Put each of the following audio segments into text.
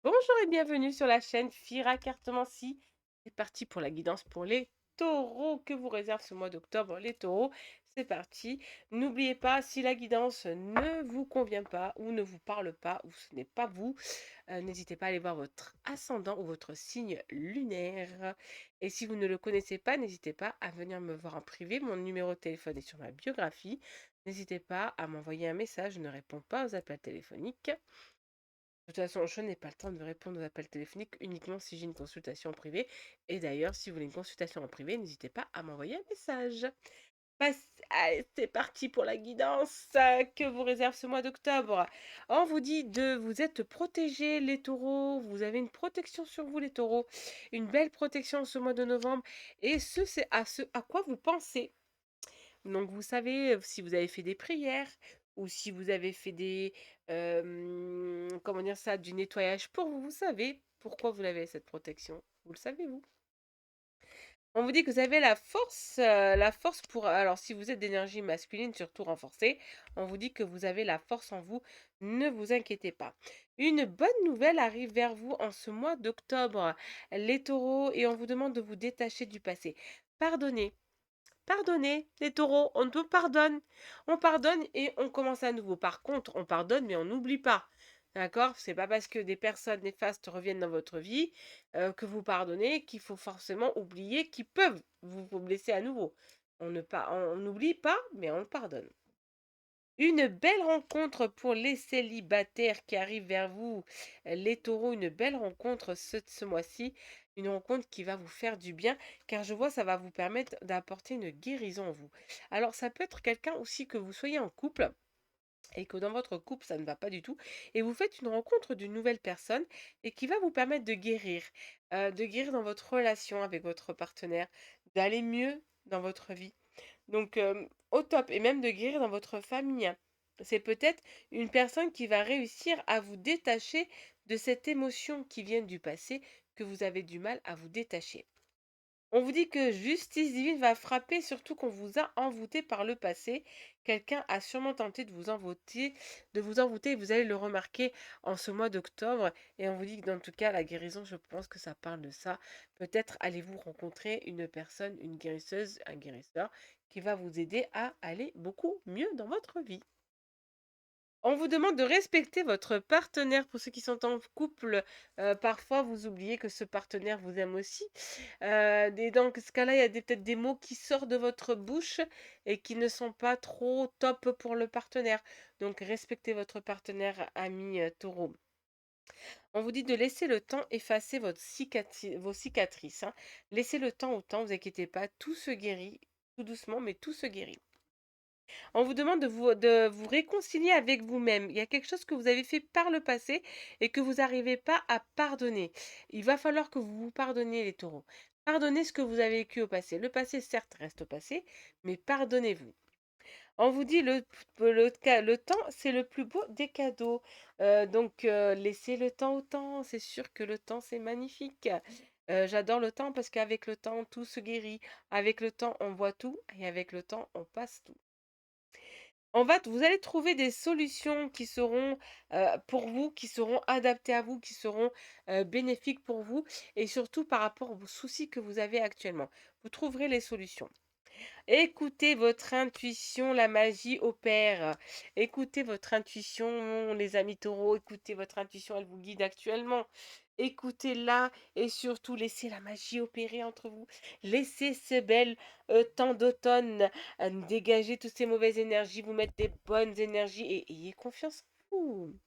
Bonjour et bienvenue sur la chaîne Fira Cartomancie. C'est parti pour la guidance pour les taureaux que vous réserve ce mois d'octobre. Les taureaux, c'est parti. N'oubliez pas, si la guidance ne vous convient pas ou ne vous parle pas ou ce n'est pas vous, n'hésitez pas à aller voir votre ascendant ou votre signe lunaire. Et si vous ne le connaissez pas, n'hésitez pas à venir me voir en privé. Mon numéro de téléphone est sur ma biographie. N'hésitez pas à m'envoyer un message. Je ne réponds pas aux appels téléphoniques. De toute façon, je n'ai pas le temps de répondre aux appels téléphoniques uniquement si j'ai une consultation en privé. Et d'ailleurs, si vous voulez une consultation en privé, n'hésitez pas à m'envoyer un message. Allez, c'est parti pour la guidance que vous réserve ce mois d'octobre. On vous dit de vous être protégés, les taureaux. Vous avez une protection sur vous, les taureaux. Une belle protection ce mois de novembre. Et c'est ce à quoi vous pensez. Donc vous savez, si vous avez fait des prières ou si vous avez fait comment dire ça? Du nettoyage pour vous, vous savez pourquoi vous avez cette protection. Vous le savez, vous? On vous dit que vous avez la force pour alors si vous êtes d'énergie masculine, surtout renforcée, on vous dit que vous avez la force en vous, ne vous inquiétez pas. Une bonne nouvelle arrive vers vous en ce mois d'octobre, les taureaux, et on vous demande de vous détacher du passé. Pardonnez. Pardonnez, les taureaux, on te pardonne. On pardonne et on commence à nouveau. Par contre, on pardonne, mais on n'oublie pas. D'accord? C'est pas parce que des personnes néfastes reviennent dans votre vie que vous pardonnez qu'il faut forcément oublier qu'ils peuvent vous blesser à nouveau. On n'oublie pas, mais on le pardonne. Une belle rencontre pour les célibataires qui arrivent vers vous, les taureaux, une belle rencontre ce mois-ci, une rencontre qui va vous faire du bien, car je vois ça va vous permettre d'apporter une guérison en vous. Alors ça peut être quelqu'un aussi que vous soyez en couple et que dans votre couple ça ne va pas du tout, et vous faites une rencontre d'une nouvelle personne et qui va vous permettre de guérir dans votre relation avec votre partenaire, d'aller mieux dans votre vie. Donc, au top, et même de guérir dans votre famille, hein. C'est peut-être une personne qui va réussir à vous détacher de cette émotion qui vient du passé, que vous avez du mal à vous détacher. On vous dit que justice divine va frapper, surtout qu'on vous a envoûté par le passé. Quelqu'un a sûrement tenté de vous envoûter, et vous allez le remarquer en ce mois d'octobre. Et on vous dit que dans tout cas, la guérison, je pense que ça parle de ça. Peut-être allez-vous rencontrer une personne, une guérisseuse, un guérisseur, qui va vous aider à aller beaucoup mieux dans votre vie. On vous demande de respecter votre partenaire. Pour ceux qui sont en couple, parfois vous oubliez que ce partenaire vous aime aussi. Et dans ce cas-là, il y a peut-être des mots qui sortent de votre bouche et qui ne sont pas trop top pour le partenaire. Donc respectez votre partenaire, ami taureau. On vous dit de laisser le temps effacer vos cicatrices, hein. Laissez le temps au temps, vous inquiétez pas, tout se guérit, tout doucement, mais tout se guérit. On vous demande de vous réconcilier avec vous-même. Il y a quelque chose que vous avez fait par le passé et que vous n'arrivez pas à pardonner. Il va falloir que vous vous pardonniez, les taureaux. Pardonnez ce que vous avez vécu au passé. Le passé, certes, reste au passé, mais pardonnez-vous. On vous dit le temps, c'est le plus beau des cadeaux. Donc, laissez le temps au temps. C'est sûr que le temps, c'est magnifique. J'adore le temps parce qu'avec le temps, tout se guérit. Avec le temps, on voit tout et avec le temps, on passe tout. Vous allez trouver des solutions qui seront, pour vous, qui seront adaptées à vous, qui seront, bénéfiques pour vous, et surtout par rapport aux soucis que vous avez actuellement. Vous trouverez les solutions. Écoutez votre intuition, la magie opère. Écoutez votre intuition, les amis taureaux, écoutez votre intuition, elle vous guide actuellement. Écoutez-la et surtout laissez la magie opérer entre vous. Laissez ce bel temps d'automne dégager toutes ces mauvaises énergies, vous mettre des bonnes énergies et ayez confiance en vous.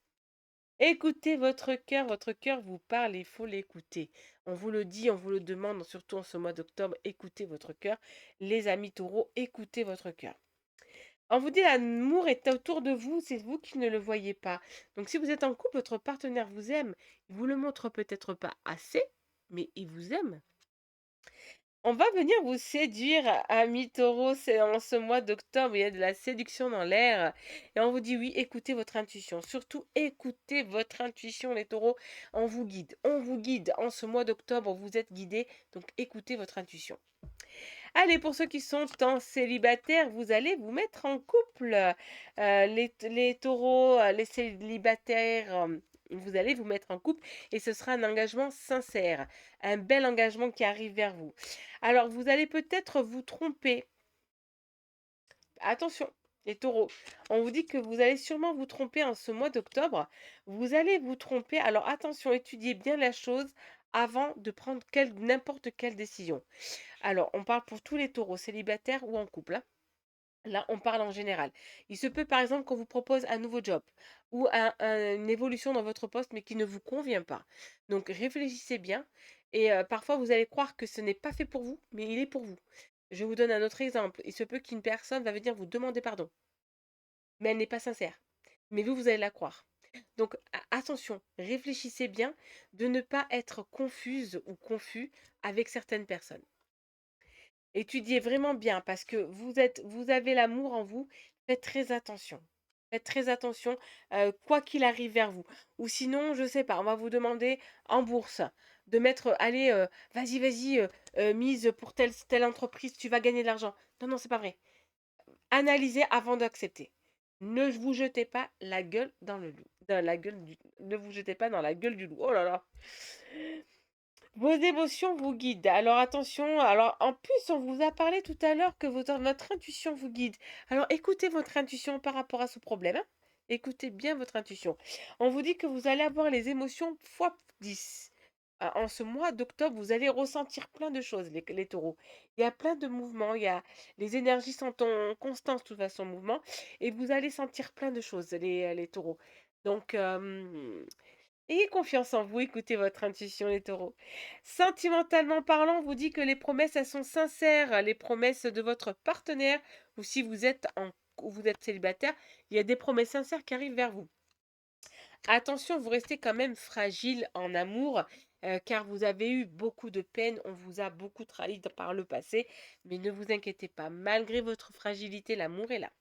Écoutez votre cœur vous parle et il faut l'écouter. On vous le dit, on vous le demande, surtout en ce mois d'octobre, écoutez votre cœur. Les amis taureaux, écoutez votre cœur. On vous dit l'amour est autour de vous, c'est vous qui ne le voyez pas. Donc si vous êtes en couple, votre partenaire vous aime. Il vous le montre peut-être pas assez, mais il vous aime. On va venir vous séduire, amis taureaux, c'est en ce mois d'octobre, il y a de la séduction dans l'air. Et on vous dit oui, écoutez votre intuition. Surtout, écoutez votre intuition, les taureaux. On vous guide, on vous guide. En ce mois d'octobre, vous êtes guidés, donc écoutez votre intuition. Allez, pour ceux qui sont en célibataire, vous allez vous mettre en couple. Les taureaux, les célibataires, Vous allez vous mettre en couple et ce sera un engagement sincère, un bel engagement qui arrive vers vous. Alors, vous allez peut-être vous tromper. Attention, les taureaux, on vous dit que vous allez sûrement vous tromper en ce mois d'octobre. Vous allez vous tromper. Alors, attention, étudiez bien la chose avant de prendre n'importe quelle décision. Alors, on parle pour tous les taureaux, célibataires ou en couple, hein. Là, on parle en général. Il se peut, par exemple, qu'on vous propose un nouveau job ou une évolution dans votre poste, mais qui ne vous convient pas. Donc, réfléchissez bien. Et parfois, vous allez croire que ce n'est pas fait pour vous, mais il est pour vous. Je vous donne un autre exemple. Il se peut qu'une personne va venir vous demander pardon, mais elle n'est pas sincère. Mais vous, vous allez la croire. Donc, attention, réfléchissez bien de ne pas être confuse ou confus avec certaines personnes. Étudiez vraiment bien parce que vous avez l'amour en vous. Faites très attention. Faites très attention, quoi qu'il arrive vers vous. Ou sinon, je sais pas, on va vous demander en bourse de mettre, allez, vas-y, mise pour telle entreprise, tu vas gagner de l'argent. Non, non, c'est pas vrai. Analysez avant d'accepter. Ne vous jetez pas la gueule dans le loup. Ne vous jetez pas dans la gueule du loup. Oh là là. Vos émotions vous guident. Alors attention, alors en plus on vous a parlé tout à l'heure que votre intuition vous guide. Alors écoutez votre intuition par rapport à ce problème, hein. Écoutez bien votre intuition. On vous dit que vous allez avoir les émotions fois 10. En ce mois d'octobre, vous allez ressentir plein de choses, les taureaux. Il y a plein de mouvements, les énergies sont en constance, de toute façon, mouvement, et vous allez sentir plein de choses, les taureaux. Donc, ayez confiance en vous, écoutez votre intuition, les taureaux. Sentimentalement parlant, on vous dit que les promesses, elles sont sincères. Les promesses de votre partenaire, ou si vous êtes célibataire, il y a des promesses sincères qui arrivent vers vous. Attention, vous restez quand même fragile en amour, car vous avez eu beaucoup de peine, on vous a beaucoup trahi par le passé, mais ne vous inquiétez pas, malgré votre fragilité, l'amour est là.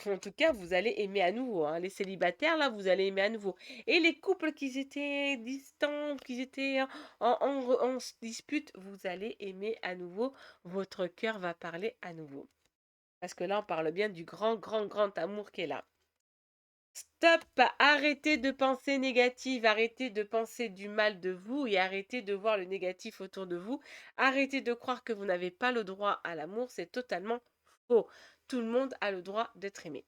En tout cas, vous allez aimer à nouveau, hein. Les célibataires, là, vous allez aimer à nouveau. Et les couples qui étaient distants, qui étaient en dispute, vous allez aimer à nouveau. Votre cœur va parler à nouveau. Parce que là, on parle bien du grand, grand, grand amour qui est là. Stop! Arrêtez de penser négative, arrêtez de penser du mal de vous et arrêtez de voir le négatif autour de vous. Arrêtez de croire que vous n'avez pas le droit à l'amour, c'est totalement faux. Tout le monde a le droit d'être aimé.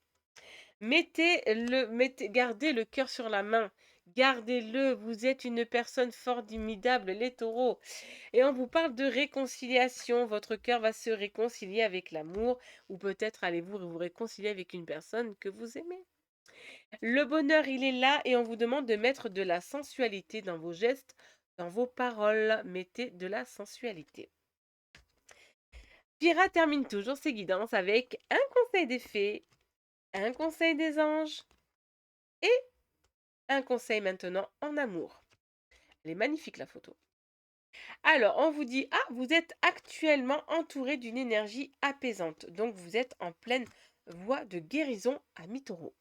Gardez le cœur sur la main. Gardez-le. Vous êtes une personne formidable, les taureaux. Et on vous parle de réconciliation. Votre cœur va se réconcilier avec l'amour. Ou peut-être allez-vous vous réconcilier avec une personne que vous aimez. Le bonheur, il est là et on vous demande de mettre de la sensualité dans vos gestes, dans vos paroles. Mettez de la sensualité. Pira termine toujours ses guidances avec un conseil des fées, un conseil des anges et un conseil maintenant en amour. Elle est magnifique la photo. Alors, on vous dit, ah, vous êtes actuellement entouré d'une énergie apaisante. Donc, vous êtes en pleine voie de guérison à mi-taureau.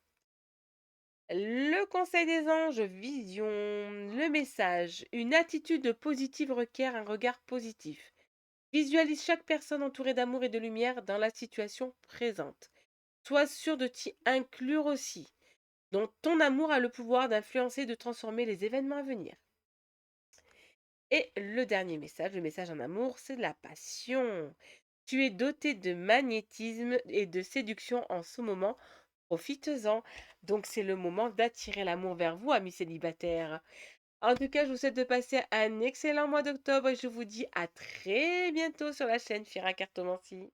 Le conseil des anges, vision, le message. Une attitude positive requiert un regard positif. Visualise chaque personne entourée d'amour et de lumière dans la situation présente. Sois sûr de t'y inclure aussi. Donc, ton amour a le pouvoir d'influencer et de transformer les événements à venir. Et le dernier message, le message en amour, c'est la passion. Tu es doté de magnétisme et de séduction en ce moment. Profites-en. Donc, c'est le moment d'attirer l'amour vers vous, amis célibataires. En tout cas, je vous souhaite de passer un excellent mois d'octobre et je vous dis à très bientôt sur la chaîne Fira Cartomancie.